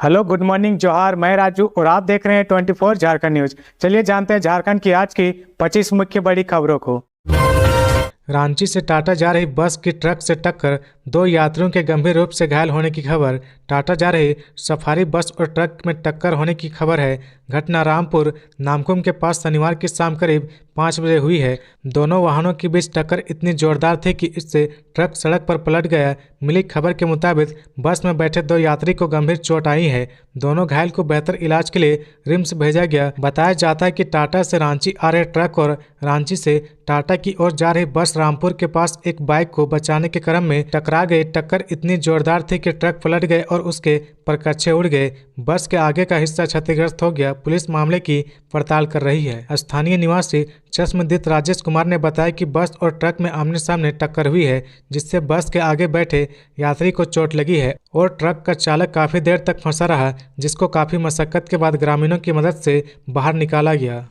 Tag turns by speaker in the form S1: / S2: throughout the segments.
S1: Hello, good morning, जोहार। मैं राजू और आप देख रहे हैं 24 झारखंड न्यूज। चलिए जानते हैं झारखंड की आज की 25 मुख्य बड़ी खबरों को।
S2: रांची से टाटा जा रही बस की ट्रक से टक्कर, 2 यात्रियों के गंभीर रूप से घायल होने की खबर। टाटा जा रही सफारी बस और ट्रक में टक्कर होने की खबर है। घटना रामपुर नामकुम के पास शनिवार की शाम करीब 5 बजे हुई है। दोनों वाहनों के बीच टक्कर इतनी जोरदार थी कि इससे ट्रक सड़क पर पलट गया। मिली खबर के मुताबिक बस में बैठे 2 यात्री को गंभीर चोट आई है। दोनों घायल को बेहतर इलाज के लिए रिम्स भेजा गया। बताया जाता है कि टाटा से रांची आ रहे ट्रक और रांची से टाटा की ओर जा रही बस रामपुर के पास एक बाइक को बचाने के क्रम में टकरा गई। टक्कर इतनी जोरदार थी कि ट्रक पलट गए और उसके परकच्चे उड़ गए। बस के आगे का हिस्सा क्षतिग्रस्त हो गया। पुलिस मामले की पड़ताल कर रही है। स्थानीय निवासी चश्मदीद राजेश कुमार ने बताया कि बस और ट्रक में आमने सामने टक्कर हुई है, जिससे बस के आगे बैठे यात्री को चोट लगी है और ट्रक का चालक काफी देर तक फंसा रहा, जिसको काफी मशक्कत के बाद ग्रामीणों की मदद से बाहर निकाला गया।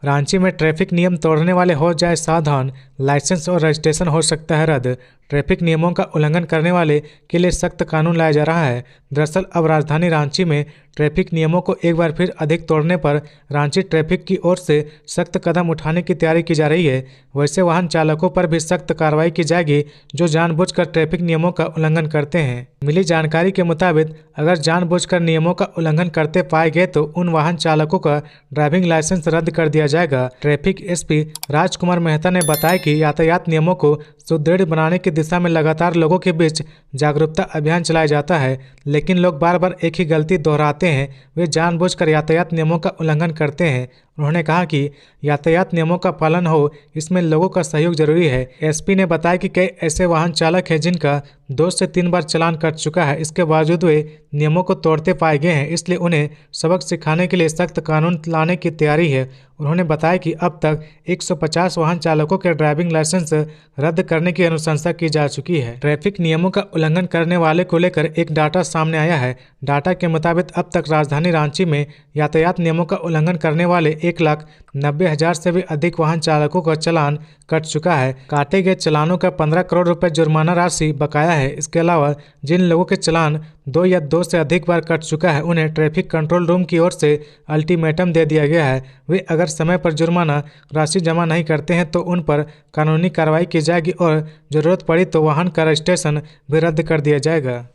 S2: रांची में ट्रैफिक नियम तोड़ने वाले हो जाए सावधान, लाइसेंस और रजिस्ट्रेशन हो सकता है रद्द। ट्रैफिक नियमों का उल्लंघन करने वाले के लिए सख्त कानून लाया जा रहा है। दरअसल अब राजधानी रांची में ट्रैफिक नियमों को एक बार फिर अधिक तोड़ने पर रांची ट्रैफिक की ओर से सख्त कदम उठाने की तैयारी की जा रही है। वैसे वाहन चालकों पर भी सख्त कार्रवाई की जाएगी जो जानबूझकर ट्रैफिक नियमों का उल्लंघन करते हैं। मिली जानकारी के मुताबिक अगर जानबूझकर नियमों का उल्लंघन करते पाए गए तो उन वाहन चालकों का ड्राइविंग लाइसेंस रद्द कर दिया जाएगा। ट्रैफिक एसपी राजकुमार मेहता ने बताया कि यातायात नियमों को सुदृढ़ बनाने की दिशा में लगातार लोगों के बीच जागरूकता अभियान चलाया जाता है, लेकिन लोग बार बार एक ही गलती दोहराते हैं। वे जानबूझकर यातायात नियमों का उल्लंघन करते हैं। उन्होंने कहा कि यातायात नियमों का पालन हो, इसमें लोगों का सहयोग जरूरी है। एसपी ने बताया कि कई ऐसे वाहन चालक हैं जिनका 2 से 3 बार चालान कट चुका है। इसके बावजूद वे नियमों को तोड़ते पाए गए हैं, इसलिए उन्हें सबक सिखाने के लिए सख्त कानून लाने की तैयारी है। उन्होंने बताया कि अब तक 150 वाहन चालकों के ड्राइविंग लाइसेंस रद्द करने की अनुशंसा की जा चुकी है। ट्रैफिक नियमों का उल्लंघन करने वाले को लेकर एक डाटा सामने आया है। डाटा के मुताबिक अब तक राजधानी रांची में यातायात नियमों का उल्लंघन करने वाले 1,90,000 से भी अधिक वाहन चालकों का चालान कट चुका है। काटे गए चालानों का 15 करोड़ रुपए जुर्माना राशि बकाया है। इसके अलावा जिन लोगों के चालान 2 या 2 से अधिक बार कट चुका है, उन्हें ट्रैफिक कंट्रोल रूम की ओर से अल्टीमेटम दे दिया गया है। वे अगर समय पर जुर्माना राशि जमा नहीं करते हैं तो उन पर कानूनी कार्रवाई की जाएगी और जरूरत पड़ी तो वाहन का रजिस्ट्रेशन भी रद्द कर दिया जाएगा।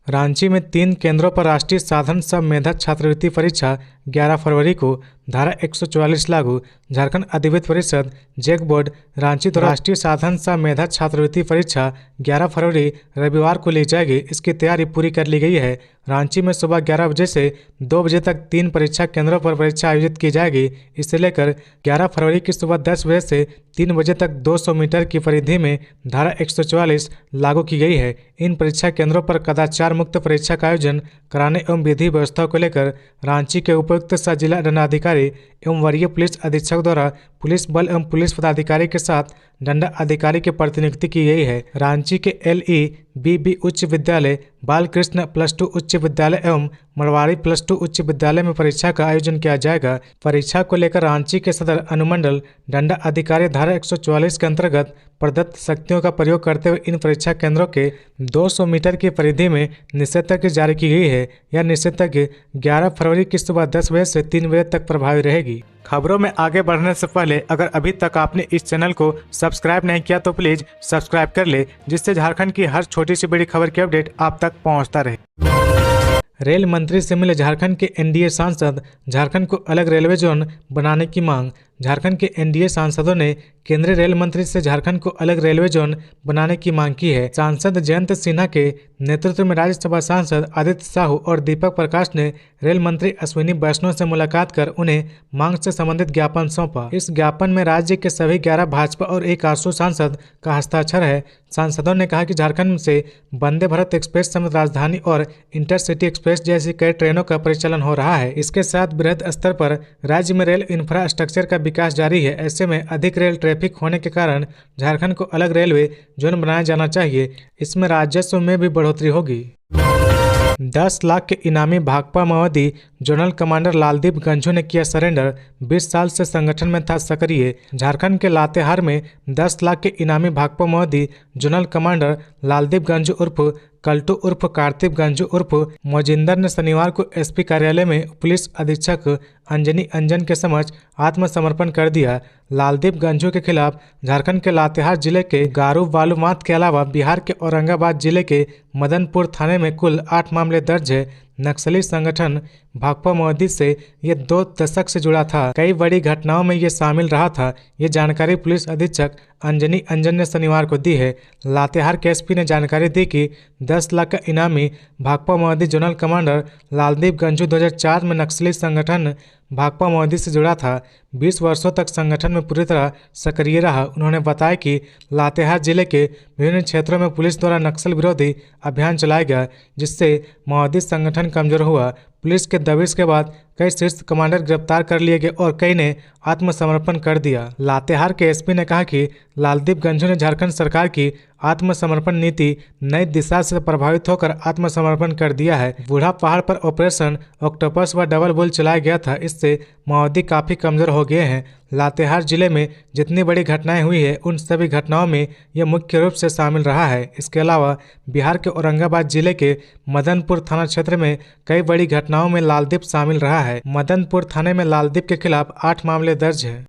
S2: रांची में 3 केंद्रों पर राष्ट्रीय साधन सह मेधा छात्रवृत्ति परीक्षा 11 फरवरी को। धारा 144 लागू। झारखंड अधिविद्य परिषद जैक बोर्ड रांची द्वारा राष्ट्रीय साधन सह मेधा छात्रवृत्ति परीक्षा 11 फरवरी रविवार को ली जाएगी। इसकी तैयारी पूरी कर ली गई है। रांची में सुबह 11 बजे से 2 बजे तक 3 परीक्षा केंद्रों पर परीक्षा आयोजित की जाएगी। इसे लेकर 11 फरवरी की सुबह 10 बजे से 3 बजे तक 200 मीटर की परिधि में धारा 144 लागू की गई है। इन परीक्षा केंद्रों पर कदाचार मुक्त परीक्षा का आयोजन कराने एवं विधि व्यवस्था को लेकर रांची के उपायुक्त सह जिला दंडाधिकारी एवं वरीय पुलिस अधीक्षक द्वारा पुलिस बल एवं पुलिस पदाधिकारी के साथ दंड अधिकारी की प्रतिनियुक्ति की गई है। रांची के LEBB उच्च विद्यालय, बालकृष्ण +2 उच्च विद्यालय एवं मरवाड़ी +2 उच्च विद्यालय में परीक्षा का आयोजन किया जाएगा। परीक्षा को लेकर रांची के सदर अनुमंडल दंड अधिकारी धारा 144 के अंतर्गत प्रदत्त शक्तियों का प्रयोग करते हुए इन परीक्षा केंद्रों के 200 मीटर की परिधि में निषेधाज्ञा जारी की गई है। यह निषेधाज्ञा 11 फरवरी की सुबह 10 बजे से 3 बजे तक प्रभावी रहेगी। खबरों में आगे बढ़ने से पहले अगर अभी तक आपने इस चैनल को सब्सक्राइब नहीं किया तो प्लीज सब्सक्राइब कर ले, जिससे झारखंड की हर छोटी सी बड़ी खबर की अपडेट आप तक पहुंचता रहे। रेल मंत्री से मिले झारखंड के NDA सांसद, झारखंड को अलग रेलवे जोन बनाने की मांग। झारखंड के NDA सांसदों ने केंद्रीय रेल मंत्री से झारखंड को अलग रेलवे जोन बनाने की मांग की है। सांसद जयंत सिन्हा के नेतृत्व में राज्यसभा सांसद आदित्य साहू और दीपक प्रकाश ने रेल मंत्री अश्विनी वैष्णव से मुलाकात कर उन्हें मांग से संबंधित ज्ञापन सौंपा। इस ज्ञापन में राज्य के सभी 11 भाजपा और 1 आरसू सांसद का हस्ताक्षर है। सांसदों ने कहा कि झारखंड से वंदे भारत एक्सप्रेस समेत राजधानी और इंटरसिटी एक्सप्रेस जैसी कई ट्रेनों का परिचालन हो रहा है। इसके साथ बृहद स्तर पर राज्य में रेल इंफ्रास्ट्रक्चर का विकास जारी है। ऐसे में अधिक रेल ट्रैफिक होने के कारण झारखंड को अलग रेलवे जोन बनाया जाना चाहिए। इसमें राजस्व में भी बढ़ोतरी होगी। 10 लाख के इनामी भाकपा माओवादी जोनल कमांडर लालदीप गंझू ने किया सरेंडर। 20 साल से संगठन में था सक्रिय। झारखंड के लातेहार में 10 लाख के इनामी भाकपा माओवादी जोनल कमांडर लालदीप गंझू उर्फ कल्टू उर्फ कार्तिक गंजू उर्फ मोजिंदर ने शनिवार को एसपी कार्यालय में पुलिस अधीक्षक अंजनी अंजन के समक्ष आत्मसमर्पण कर दिया। लालदीप गंजू के खिलाफ झारखंड के लातेहार जिले के गारू बालूमाथ के अलावा बिहार के औरंगाबाद जिले के मदनपुर थाने में कुल 8 मामले दर्ज है। नक्सली संगठन भाकपा माओवादी से ये 2 दशक से जुड़ा था। कई बड़ी घटनाओं में ये शामिल रहा था। ये जानकारी पुलिस अधीक्षक अंजनी अंजन ने शनिवार को दी है। लातेहार के एसपी ने जानकारी दी कि 10 लाख का इनामी भाकपा माओवादी जोनल कमांडर लालदीप गंजू 2004 में नक्सली संगठन भाकपा माओवादी से जुड़ा था। 20 वर्षों तक संगठन में पूरी तरह सक्रिय रहा। उन्होंने बताया कि लातेहार जिले के विभिन्न क्षेत्रों में पुलिस द्वारा नक्सल विरोधी अभियान चलाया गया, जिससे माओवादी संगठन कमजोर हुआ। पुलिस के दबिश के बाद कई शीर्ष कमांडर गिरफ्तार कर लिए गए और कई ने आत्मसमर्पण कर दिया। लातेहार के एसपी ने कहा कि लालदीप गंजू ने झारखंड सरकार की आत्मसमर्पण नीति नई दिशा से प्रभावित होकर आत्मसमर्पण कर दिया है। बूढ़ा पहाड़ पर ऑपरेशन ऑक्टोपस व डबल बुल चलाया गया था। इससे माओवादी काफी कमजोर हो गए हैं। लातेहार जिले में जितनी बड़ी घटनाएं हुई है उन सभी घटनाओं में यह मुख्य रूप से शामिल रहा है। इसके अलावा बिहार के औरंगाबाद जिले के मदनपुर थाना क्षेत्र में कई बड़ी घटनाओं में लालदीप शामिल रहा है। मदनपुर थाने में लालदीप के खिलाफ 8 मामले दर्ज है।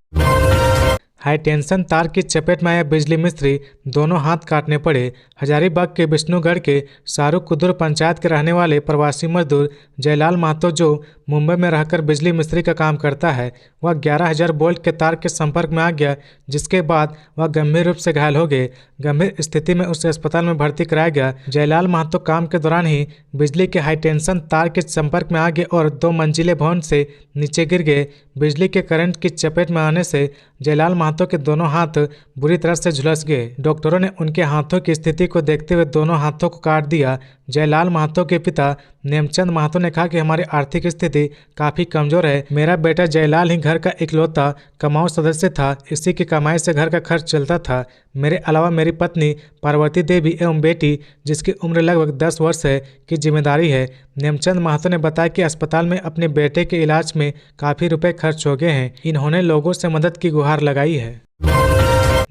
S2: हाई टेंशन तार की चपेट में आया बिजली मिस्त्री, दोनों हाथ काटने पड़े। हजारीबाग के विष्णुगढ़ के शाहरुख कुदुर पंचायत के रहने वाले प्रवासी मजदूर जयलाल महतो, जो मुंबई में रहकर बिजली मिस्त्री का काम करता है, वह 11,000 वोल्ट के तार के संपर्क में आ गया, जिसके बाद वह गंभीर रूप से घायल हो गए। गंभीर स्थिति में उसे अस्पताल में भर्ती कराया गया। जयलाल महतो काम के दौरान ही बिजली के हाई टेंशन तार के संपर्क में आ गए और 2 मंजिले भवन से नीचे गिर गए। बिजली के करंट की चपेट में आने से जयलाल महतो के दोनों हाथ बुरी तरह से झुलस गए। डॉक्टरों ने उनके हाथों की स्थिति को देखते हुए दोनों हाथों को काट दिया। जयलाल महतो के पिता नेमचंद महतो ने कहा कि हमारी आर्थिक स्थिति काफ़ी कमज़ोर है। मेरा बेटा जयलाल ही घर का इकलौता कमाऊ सदस्य था। इसी की कमाई से घर का खर्च चलता था। मेरे अलावा मेरी पत्नी पार्वती देवी एवं बेटी, जिसकी उम्र लगभग 10 वर्ष है, की जिम्मेदारी है। नेमचंद महतो ने बताया कि अस्पताल में अपने बेटे के इलाज में काफ़ी रुपए खर्च हो गए हैं। इन्होंने लोगों से मदद की गुहार लगाई है।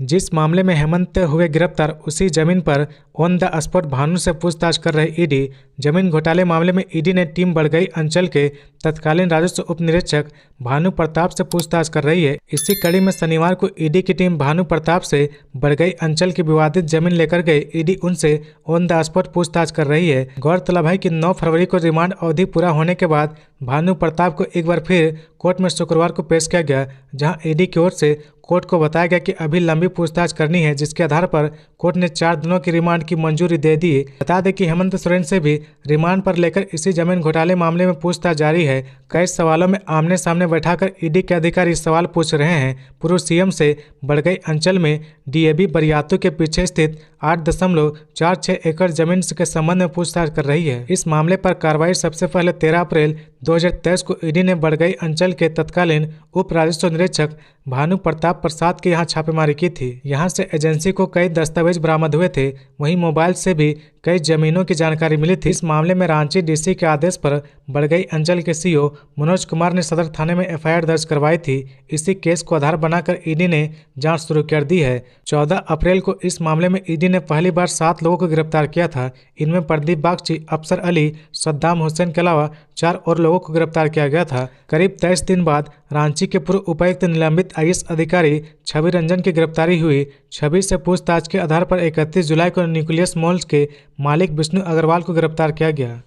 S2: जिस मामले में हेमंत हुए गिरफ्तार, उसी जमीन पर ऑन द स्पॉट भानु से पूछताछ कर रही ईडी। जमीन घोटाले मामले में ईडी ने टीम बड़गई अंचल के तत्कालीन राजस्व उप निरीक्षक भानु प्रताप से पूछताछ कर रही है। इसी कड़ी में शनिवार को ईडी की टीम भानु प्रताप से बड़गई अंचल की विवादित जमीन लेकर गई। ईडी उनसे ऑन द स्पॉट पूछताछ कर रही है। गौरतलब है कि 9 फरवरी को रिमांड अवधि पूरा होने के बाद भानु प्रताप को एक बार फिर कोर्ट में शुक्रवार को पेश किया गया, जहां ईडी की ओर से कोर्ट को बताया गया कि अभी लंबी पूछताछ करनी है, जिसके आधार पर कोर्ट ने 4 दिनों की रिमांड की मंजूरी दे दी। बता दें कि हेमंत सोरेन से भी रिमांड पर लेकर इसी जमीन घोटाले मामले में पूछताछ जारी है। कई सवालों में आमने सामने बैठाकर ईडी के अधिकारी सवाल पूछ रहे हैं। पूर्व सीएम से बड़गई अंचल में डीएबी बरियातू के पीछे स्थित 8.46 एकड़ जमीन के संबंध में पूछताछ कर रही है। इस मामले पर कार्रवाई सबसे पहले 13 अप्रैल 2023 को ईडी ने बड़गई अंचल के तत्कालीन उप राजस्व निरीक्षक भानु प्रताप प्रसाद के यहाँ छापेमारी की थी। यहाँ से एजेंसी को कई दस्तावेज बरामद हुए थे। वहीं मोबाइल से भी कई जमीनों की जानकारी मिली थी। इस मामले में रांची डीसी के आदेश पर बड़गई अंचल के सीओ मनोज कुमार ने सदर थाने में एफआईआर दर्ज करवाई थी। इसी केस को आधार बनाकर ईडी ने जांच शुरू कर दी है। 14 अप्रैल को इस मामले में ईडी ने पहली बार 7 लोगों को गिरफ्तार किया था। इनमें प्रदीप बागची, अफसर अली, सद्दाम हुसैन के अलावा 4 और लोगों को गिरफ्तार किया गया था। करीब 23 दिन बाद रांची के पूर्व उपायुक्त निलंबित आईएएस अधिकारी छवि रंजन की गिरफ्तारी हुई। छवि से पूछताछ के आधार पर 31 जुलाई को न्यूक्लियस मॉल्स के मालिक विष्णु अग्रवाल को गिरफ्तार किया गया।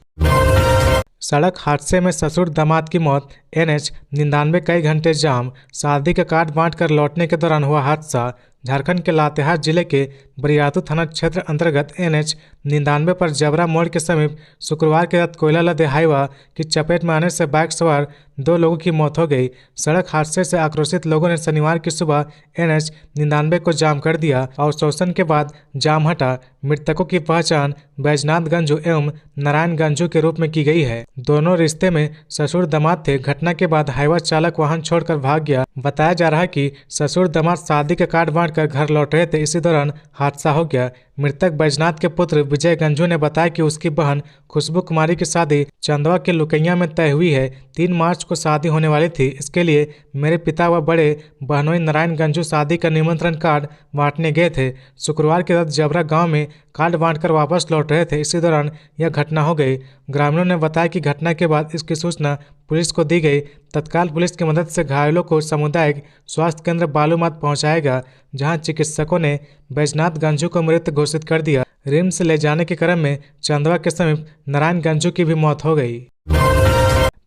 S2: सड़क हादसे में ससुर दामाद की मौत, NH 99 कई घंटे जाम, शादी का कार्ड बांटकर लौटने के दौरान हुआ हादसा। झारखंड के लातेहार जिले के बरियातू थाना क्षेत्र अंतर्गत NH 99 पर जबरा मोड़ के समीप शुक्रवार के रात कोयला लदे हाईवा की चपेट में आने से बाइक सवार 2 लोगों की मौत हो गई। सड़क हादसे से आक्रोशित लोगों ने शनिवार की सुबह NH 99 को जाम कर दिया और शोषण के बाद जाम हटा। मृतकों की पहचान बैजनाथ गंजू एवं नारायण गंजू के रूप में की गई है। दोनों रिश्ते में ससुर दामाद थे। घटना के बाद हाईवा चालक वाहन छोड़कर भाग गया। बताया जा रहा है कि ससुर दामाद शादी का कार्ड बांटकर घर लौट रहे थे। इसी दौरान हादसा हो गया। मृतक बैजनाथ के पुत्र विजय गंजू ने बताया कि उसकी बहन खुशबू कुमारी की शादी चंदवा के लुकैया में तय हुई है। 3 मार्च को शादी होने वाली थी। इसके लिए मेरे पिता व बड़े बहनोई नारायण गंजू शादी का निमंत्रण कार्ड बांटने गए थे। शुक्रवार की रात जबरा गांव में कार्ड बांटकर वापस लौट रहे थे। इसी दौरान यह घटना हो गई। ग्रामीणों ने बताया कि घटना के बाद इसकी सूचना पुलिस को दी गई। तत्काल पुलिस की मदद से घायलों को सामुदायिक स्वास्थ्य केंद्र बालूमाथ पहुंचाया गया, जहां चिकित्सकों ने बैजनाथ गंजू को मृत घोषित कर दिया। रिम्स ले जाने के क्रम में चंदवा के समीप नारायण गंजू की भी मौत हो गई।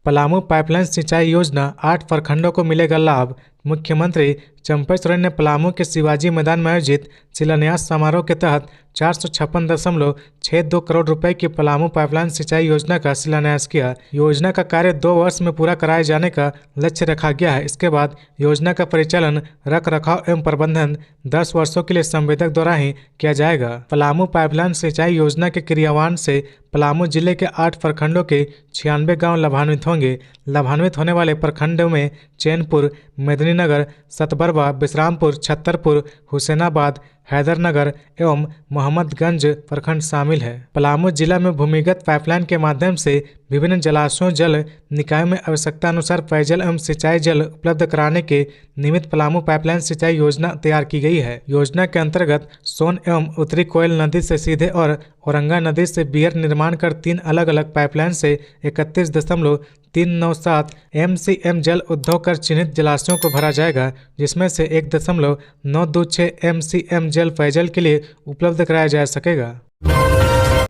S2: पलामू पाइपलाइन सिंचाई योजना 8 प्रखंडों को मिलेगा लाभ। मुख्यमंत्री चंपई सोरेन ने पलामू के शिवाजी मैदान में आयोजित शिलान्यास समारोह के तहत 456.62 करोड़ रुपए की पलामू पाइपलाइन सिंचाई योजना का शिलान्यास किया। योजना का कार्य 2 वर्ष में पूरा कराए जाने का लक्ष्य रखा गया है। इसके बाद योजना का परिचालन, रख रखाव एवं प्रबंधन 10 वर्षों के लिए संवेदक द्वारा ही किया जाएगा। पलामू पाइपलाइन सिंचाई योजना के क्रियान्वयन से पलामू जिले के 8 प्रखंडों के 96 गाँव लाभान्वित होंगे। लाभान्वित होने वाले प्रखंडों में चैनपुर, मेदिनीनगर, सतबरवा, विश्रामपुर, छतरपुर, हुसैनाबाद, हैदरनगर एवं मोहम्मदगंज प्रखंड शामिल है। पलामू जिला में भूमिगत पाइपलाइन के माध्यम से विभिन्न जलाशयों, जल निकायों में आवश्यकता अनुसार पेयजल एवं सिंचाई जल उपलब्ध कराने के निमित्त पलामू पाइपलाइन सिंचाई योजना तैयार की गई है। योजना के अंतर्गत सोन एवं उत्तरी कोयल नदी से सीधे और औरंगा नदी से बियर निर्माण कर 3 अलग अलग पाइपलाइन से 31.397 MCM जल उद्योग कर चिन्हित जलाशयों को भरा जाएगा, जिसमें से 1.926 MCM जल पेयजल के लिए उपलब्ध कराया जा सकेगा।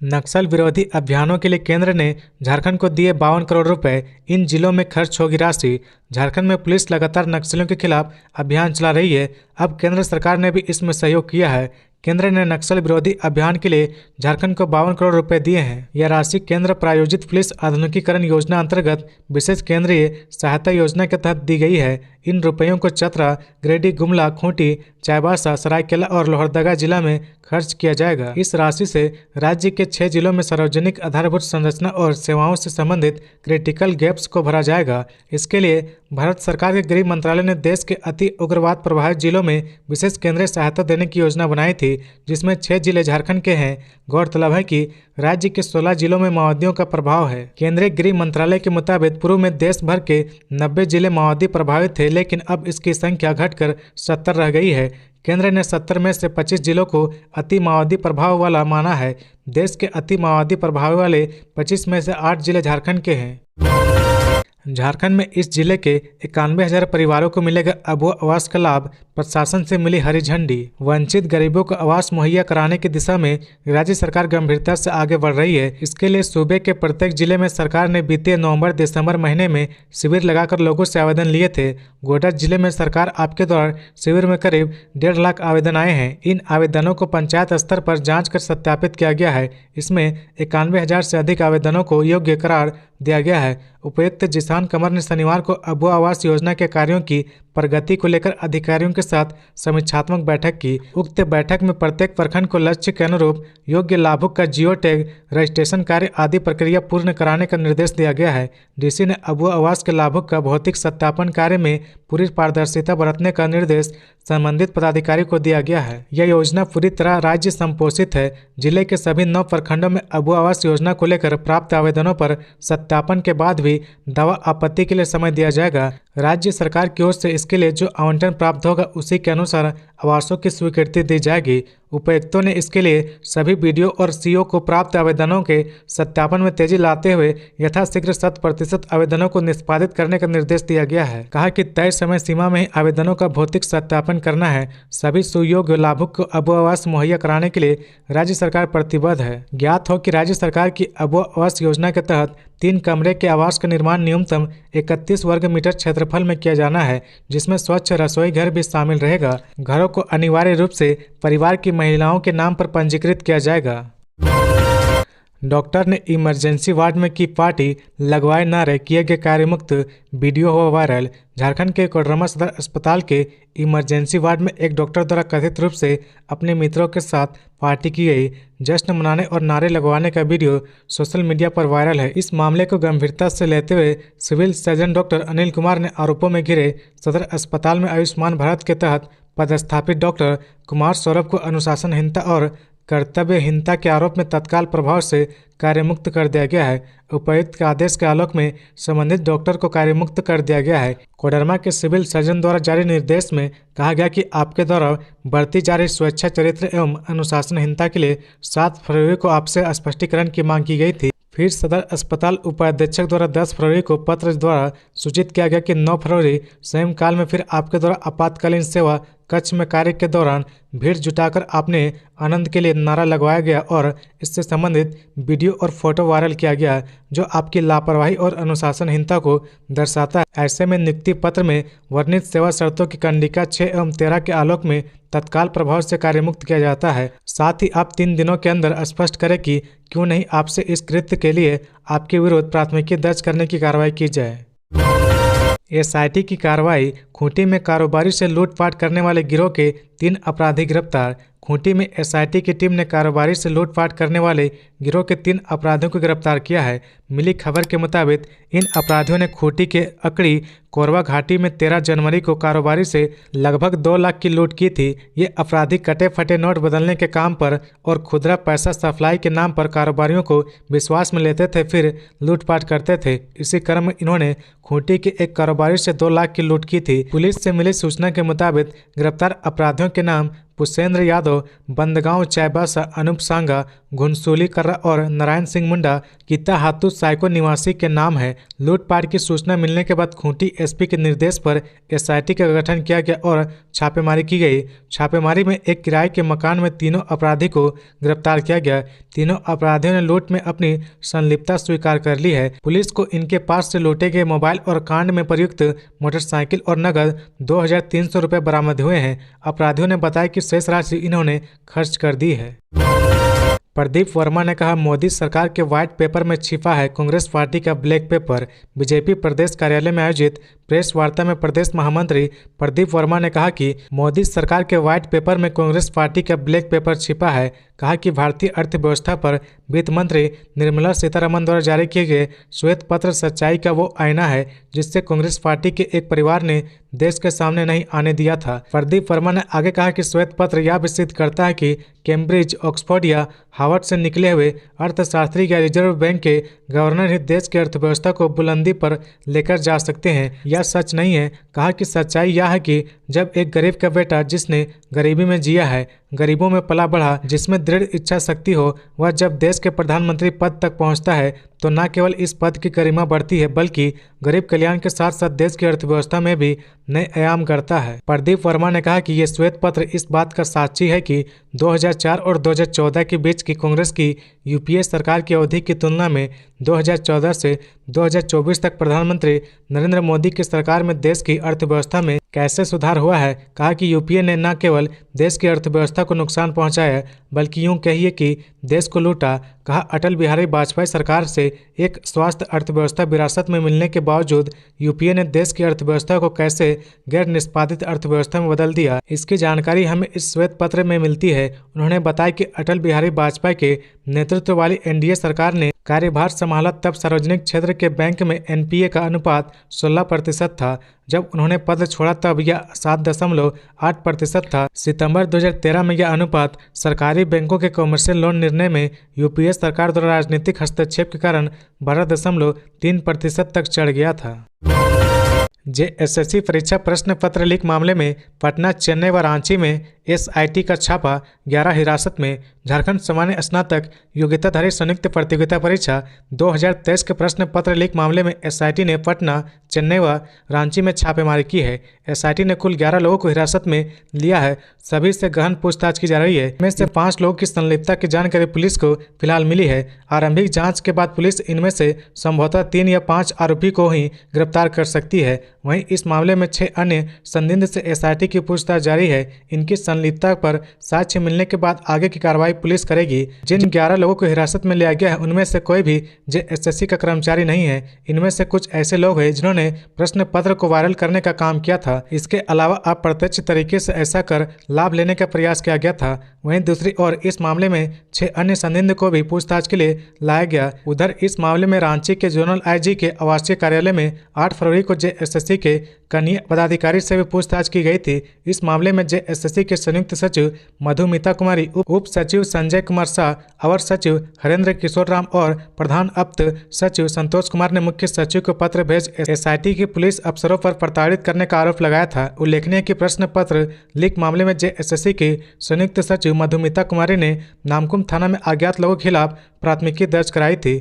S2: नक्सल विरोधी अभियानों के लिए केंद्र ने झारखंड को दिए 52 करोड़ रुपए। इन जिलों में खर्च होगी राशि। झारखंड में पुलिस लगातार नक्सलियों के खिलाफ अभियान चला रही है। अब केंद्र सरकार ने भी इसमें सहयोग किया है। केंद्र ने नक्सल विरोधी अभियान के लिए झारखंड को 52 करोड़ रुपए दिए हैं। यह राशि केंद्र प्रायोजित पुलिस आधुनिकीकरण योजना अंतर्गत विशेष केंद्रीय सहायता योजना के तहत दी गई है। इन रुपयों को चतरा, गिरिडीह, गुमला, खूंटी, चाईबासा, सरायकेला और लोहरदगा जिला में खर्च किया जाएगा। इस राशि से राज्य के 6 जिलों में सार्वजनिक आधारभूत संरचना और सेवाओं से संबंधित क्रिटिकल गैप्स को भरा जाएगा। इसके लिए भारत सरकार के गृह मंत्रालय ने देश के अति उग्रवाद प्रभावित जिलों में विशेष केंद्रीय सहायता देने की योजना बनाई थी, जिसमें 6 जिले झारखंड के हैं। गौरतलब है कि राज्य के 16 जिलों में माओवादियों का प्रभाव है। केंद्रीय गृह मंत्रालय के मुताबिक पूर्व में देश भर के 90 जिले माओवादी प्रभावित थे, लेकिन अब इसकी संख्या घटकर 70 रह गई है। केंद्र ने 70 में से 25 जिलों को अति माओवादी प्रभाव वाला माना है। देश के अति माओवादी प्रभाव वाले 25 में से 8 जिले झारखंड के हैं। झारखंड में इस जिले के 91,000 परिवारों को मिलेगा अबुआ आवास का लाभ। प्रशासन से मिली हरी झंडी। वंचित गरीबों को आवास मुहैया कराने की दिशा में राज्य सरकार गंभीरता से आगे बढ़ रही है। इसके लिए सूबे के प्रत्येक जिले में सरकार ने बीते नवंबर-दिसंबर महीने में शिविर लगाकर लोगों से आवेदन लिए थे। गोड्डा जिले में सरकार आपके द्वारा शिविर में करीब 1.5 लाख आवेदन आए हैं। इन आवेदनों को पंचायत स्तर पर जाँच कर सत्यापित किया गया है। इसमें 91,000 से अधिक आवेदनों को योग्य करार दिया गया है। उपायुक्त जिसान कमर ने शनिवार को अबुआ आवास योजना के कार्यों की प्रगति को लेकर अधिकारियों के साथ समीक्षात्मक बैठक की। उक्त बैठक में प्रत्येक प्रखंड को लक्ष्य के अनुरूप योग्य लाभुक का जियो टैग, रजिस्ट्रेशन कार्य आदि प्रक्रिया पूर्ण कराने का निर्देश दिया गया है। डीसी ने अबुआ आवास के लाभुक का भौतिक सत्यापन कार्य में पूरी पारदर्शिता बरतने का निर्देश संबंधित पदाधिकारी को दिया गया है। यह योजना पूरी तरह राज्य संपोषित है। जिले के सभी 9 प्रखंडों में अबुआ आवास योजना को लेकर प्राप्त आवेदनों पर सत्यापन के बाद भी दावा आपत्ति के लिए समय दिया जाएगा। राज्य सरकार की ओर से इसके लिए जो आवंटन प्राप्त होगा उसी के अनुसार आवासों की स्वीकृति दी जाएगी। उपायुक्तों ने इसके लिए सभी बीडीओ और सीओ को प्राप्त आवेदनों के सत्यापन में तेजी लाते हुए यथाशीघ्र 100% आवेदनों को निष्पादित करने का निर्देश दिया गया है। कहा कि तय समय सीमा में ही आवेदनों का भौतिक सत्यापन करना है। सभी सुयोग्य लाभुक को अबुआ आवास मुहैया कराने के लिए राज्य सरकार प्रतिबद्ध है। ज्ञात हो कि राज्य सरकार की अबुआ आवास योजना के तहत 3 कमरे के आवास का निर्माण न्यूनतम 31 वर्ग मीटर क्षेत्रफल में किया जाना है, जिसमें स्वच्छ रसोई घर भी शामिल रहेगा। घरों को अनिवार्य रूप से परिवार की महिलाओं के नाम पर पंजीकृत किया जाएगा। डॉक्टर ने इमरजेंसी वार्ड में की पार्टी, लगवाए नारे, किए गए कार्य मुक्त। वीडियो हुआ वायरल। झारखंड के कोडरमा सदर अस्पताल के इमरजेंसी वार्ड में एक डॉक्टर द्वारा कथित रूप से अपने मित्रों के साथ पार्टी की गई। जश्न मनाने और नारे लगवाने का वीडियो सोशल मीडिया पर वायरल है। इस मामले को गंभीरता से लेते हुए civil surgeon doctor Anil Kumar ने आरोपों में घिरे सदर अस्पताल में आयुष्मान भारत के तहत पदस्थापित डॉक्टर कुमार सौरभ को अनुशासनहीनता और कर्तव्यहीनता के आरोप में तत्काल प्रभाव से कार्यमुक्त कर दिया गया है। उपायुक्त के आदेश के आलोक में संबंधित डॉक्टर को कार्यमुक्त कर दिया गया है। कोडरमा के सिविल सर्जन द्वारा जारी निर्देश में कहा गया कि आपके द्वारा बढ़ती जा रही स्वेच्छा चरित्र एवं अनुशासनहीनता के लिए 7 फरवरी को आपसे स्पष्टीकरण की मांग की गई थी। फिर सदर अस्पताल उपाध्यक्षक द्वारा 10 फरवरी को पत्र द्वारा सूचित किया गया कि 9 फरवरी सायंकाल में फिर आपके द्वारा आपातकालीन सेवा कक्ष में कार्य के दौरान भीड़ जुटाकर आपने आनंद के लिए नारा लगवाया गया और इससे संबंधित वीडियो और फोटो वायरल किया गया जो आपकी लापरवाही और अनुशासनहीनता को दर्शाता है। ऐसे में नियुक्ति पत्र में वर्णित सेवा शर्तों की कंडिका 6 एवं 13 के आलोक में तत्काल प्रभाव से कार्यमुक्त किया जाता है। साथ ही आप 3 दिनों के अंदर स्पष्ट करें कि क्यों नहीं आपसे इस कृत्य के लिए आपके विरुद्ध प्राथमिकी दर्ज करने की कार्रवाई की जाए। एसआईटी की कार्रवाई। खूंटी में कारोबारी से लूटपाट करने वाले गिरोह के 3 अपराधी गिरफ्तार। खूंटी में एसआईटी की टीम ने कारोबारी से लूटपाट करने वाले गिरोह के 3 अपराधियों को गिरफ्तार किया है। मिली खबर के मुताबिक इन अपराधियों ने खूंटी के अकड़ी कोरवा घाटी में 13 जनवरी को कारोबारी से लगभग 2 लाख की लूट की थी। ये अपराधी कटे फटे नोट बदलने के काम पर और खुदरा पैसा सप्लाई के नाम पर कारोबारियों को विश्वास में लेते थे, फिर लूटपाट करते थे। इसी क्रम में इन्होंने खूंटी के एक कारोबारी से 2 लाख की लूट की थी। पुलिस से मिली सूचना के मुताबिक गिरफ्तार अपराधियों के नाम पुष्पेंद्र यादव, बंदगांव चाईबासा, अनूप सांगा, घुनसोली कर्रा और नारायण सिंह मुंडा किता हाथू साइको निवासी के नाम है। लूटपाट की सूचना मिलने के बाद खूंटी एसपी के निर्देश पर एसआईटी का गठन किया गया और छापेमारी की गई। छापेमारी में एक किराए के मकान में तीनों अपराधी को गिरफ्तार किया गया। तीनों अपराधियों ने लूट में अपनी संलिप्तता स्वीकार कर ली है। पुलिस को इनके पास से लूटे गए मोबाइल और कांड में प्रयुक्त मोटरसाइकिल और नगद 2300 रुपये बरामद हुए हैं। अपराधियों ने बताया कि शेष राशि इन्होंने खर्च कर दी है। प्रदीप वर्मा ने कहा, मोदी सरकार के व्हाइट पेपर में छिपा है कांग्रेस पार्टी का ब्लैक पेपर। बीजेपी प्रदेश कार्यालय में आयोजित प्रेस वार्ता में प्रदेश महामंत्री प्रदीप वर्मा ने कहा कि मोदी सरकार के व्हाइट पेपर में कांग्रेस पार्टी का ब्लैक पेपर छिपा है। कहा कि भारतीय अर्थव्यवस्था पर वित्त मंत्री निर्मला सीतारमण द्वारा जारी किए गए श्वेत पत्र सच्चाई का वो आईना है जिससे कांग्रेस पार्टी के एक परिवार ने देश के सामने नहीं आने दिया था। प्रदीप वर्मा ने आगे कहा कि श्वेत पत्र यह भी सिद्ध करता है कि कैम्ब्रिज, ऑक्सफोर्ड या हार्वर्ड से निकले हुए अर्थशास्त्री या रिजर्व बैंक के गवर्नर ही देश की अर्थव्यवस्था को बुलंदी पर लेकर जा सकते हैं। यह सच नहीं है। कहा कि सच्चाई यह है कि जब एक गरीब का बेटा जिसने गरीबी में जिया है, गरीबों में पला बढ़ा, जिसमें दृढ़ इच्छा शक्ति हो, वह जब देश के प्रधानमंत्री पद तक पहुंचता है तो न केवल इस पद की गरिमा बढ़ती है बल्कि गरीब कल्याण के साथ साथ देश की अर्थव्यवस्था में भी नए आयाम करता है। प्रदीप वर्मा ने कहा कि ये श्वेत पत्र इस बात का साक्षी है कि 2004 और 2014 के बीच की कांग्रेस की यूपीए सरकार की अवधि की तुलना में 2014 से 2024 तक प्रधानमंत्री नरेंद्र मोदी की सरकार में देश की अर्थव्यवस्था में कैसे सुधार हुआ है। कहा कि यूपीए ने न केवल देश की अर्थव्यवस्था को नुकसान पहुंचाया बल्कि यूं कहिए कि देश को लूटा। कहा अटल बिहारी वाजपेयी सरकार से एक स्वास्थ्य अर्थव्यवस्था विरासत में मिलने के बावजूद यूपीए ने देश की अर्थव्यवस्था को कैसे गैर निष्पादित अर्थव्यवस्था में बदल दिया, इसकी जानकारी हमें इस श्वेत पत्र में मिलती है। उन्होंने बताया कि अटल बिहारी वाजपेयी के नेतृत्व वाली एनडीए सरकार ने कार्यभार संभाला तब सार्वजनिक क्षेत्र के बैंक में एनपीए का अनुपात 16% था। जब उन्होंने पद छोड़ा तब यह 7.8% था। सितंबर 2013 में यह अनुपात सरकारी बैंकों के कमर्शियल लोन निर्णय में यूपीए सरकार द्वारा राजनीतिक हस्तक्षेप के कारण 12.3% तक चढ़ गया था। जेएसएससी परीक्षा प्रश्न पत्र लीक मामले में पटना, चेन्नई व रांची में एसआईटी का छापा। 11 हिरासत में। झारखंड सामान्य स्नातक योग्यताधारी संयुक्त प्रतियोगिता परीक्षा 2023 के प्रश्न पत्र लीक मामले में एसआईटी ने पटना, चेन्नई व रांची में छापेमारी की है। एसआईटी ने कुल 11 लोगों को हिरासत में लिया है। सभी से गहन पूछताछ की जा रही है। इनमें से 5 लोगों की संलिप्तता की जानकारी पुलिस को फिलहाल मिली है। आरंभिक जाँच के बाद पुलिस इनमें से संभवतः 3 या 5 आरोपी को ही गिरफ्तार कर सकती है। वहीं इस मामले में 6 अन्य संदिग्ध से एसआईटी की पूछताछ जारी है। इनकी संलिप्तता पर साक्ष्य मिलने के बाद आगे की कार्रवाई पुलिस करेगी। जिन 11 लोगों को हिरासत में लिया गया है उनमें से कोई भी जेएसएससी का कर्मचारी नहीं है। इनमें से कुछ ऐसे लोग हैं जिन्होंने प्रश्न पत्र को वायरल करने का काम किया था। इसके अलावा अप्रत्यक्ष तरीके से ऐसा कर लाभ लेने का प्रयास किया गया था। वहीं दूसरी ओर इस मामले में 6 अन्य संदिग्ध को भी पूछताछ के लिए लाया गया। उधर इस मामले में रांची के जोनल आईजी के आवासीय कार्यालय में 8 फरवरी को जेएसएससी जेएसएससी के कनीय पदाधिकारी से भी पूछताछ की गई थी। इस मामले में जेएसएससी के संयुक्त सचिव मधुमिता कुमारी, उप सचिव संजय कुमार शाह, अवर सचिव हरेंद्र किशोर राम और प्रधान अप्त सचिव संतोष कुमार ने मुख्य सचिव को पत्र भेज एसआईटी के पुलिस अफसरों पर प्रताड़ित करने का आरोप लगाया था। उल्लेखनीय कि प्रश्न पत्र लीक मामले में जेएसएससी की संयुक्त सचिव मधुमिता कुमारी ने नामकुम थाना में अज्ञात लोगों के खिलाफ प्राथमिकी दर्ज कराई थी।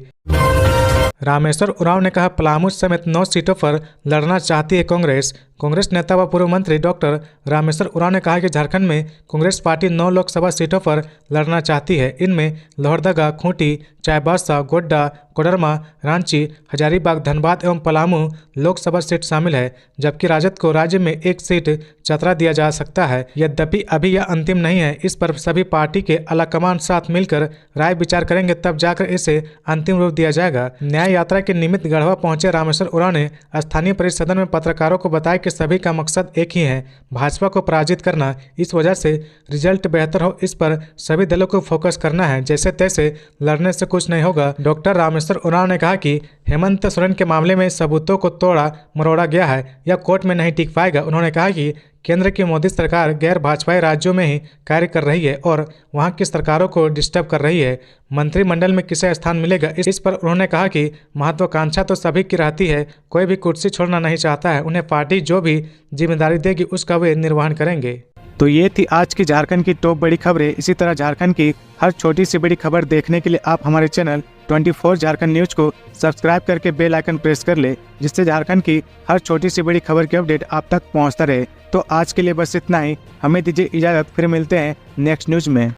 S2: रामेश्वर उरांव ने कहा, पलामू समेत 9 सीटों पर लड़ना चाहती है कांग्रेस। कांग्रेस नेता व पूर्व मंत्री डॉक्टर रामेश्वर उरांव ने कहा कि झारखंड में कांग्रेस पार्टी 9 लोकसभा सीटों पर लड़ना चाहती है। इनमें लोहरदगा, खूंटी, चाईबासा, गोड्डा, कोडरमा, रांची, हजारीबाग, धनबाद एवं पलामू लोकसभा सीट शामिल है, जबकि राजद को राज्य में 1 सीट चतरा दिया जा सकता है। यद्यपि अभी यह अंतिम नहीं है, इस पर सभी पार्टी के आलाकमान साथ मिलकर राय विचार करेंगे, तब जाकर इसे अंतिम रूप दिया जाएगा। न्याय यात्रा के निमित्त गढ़वा पहुंचे रामेश्वर उरांव ने स्थानीय परिसदन में पत्रकारों को बताया कि सभी का मकसद एक ही है, भाजपा को पराजित करना। इस वजह से रिजल्ट बेहतर हो, इस पर सभी दलों को फोकस करना है। जैसे तैसे लड़ने से कुछ नहीं होगा। डॉक्टर रामेश्वर उरांव ने कहा कि हेमंत सोरेन के मामले में सबूतों को तोड़ा मरोड़ा गया है, यह कोर्ट में नहीं टिक पाएगा। उन्होंने कहा कि केंद्र की मोदी सरकार गैर भाजपाई राज्यों में ही कार्य कर रही है और वहां की सरकारों को डिस्टर्ब कर रही है। मंत्रिमंडल में किसे स्थान मिलेगा, इस पर उन्होंने कहा कि महत्वाकांक्षा तो सभी की रहती है, कोई भी कुर्सी छोड़ना नहीं चाहता है। उन्हें पार्टी जो भी जिम्मेदारी देगी उसका वे निर्वहन करेंगे।
S1: तो ये थी आज की झारखंड की टॉप बड़ी खबरें। इसी तरह झारखंड की हर छोटी सी बड़ी खबर देखने के लिए आप हमारे चैनल 24 झारखंड न्यूज को सब्सक्राइब करके बेल आइकन प्रेस कर ले, जिससे झारखंड की हर छोटी सी बड़ी खबर की अपडेट आप तक पहुंचता रहे। तो आज के लिए बस इतना ही, हमें दीजिए इजाजत, फिर मिलते हैं नेक्स्ट न्यूज में।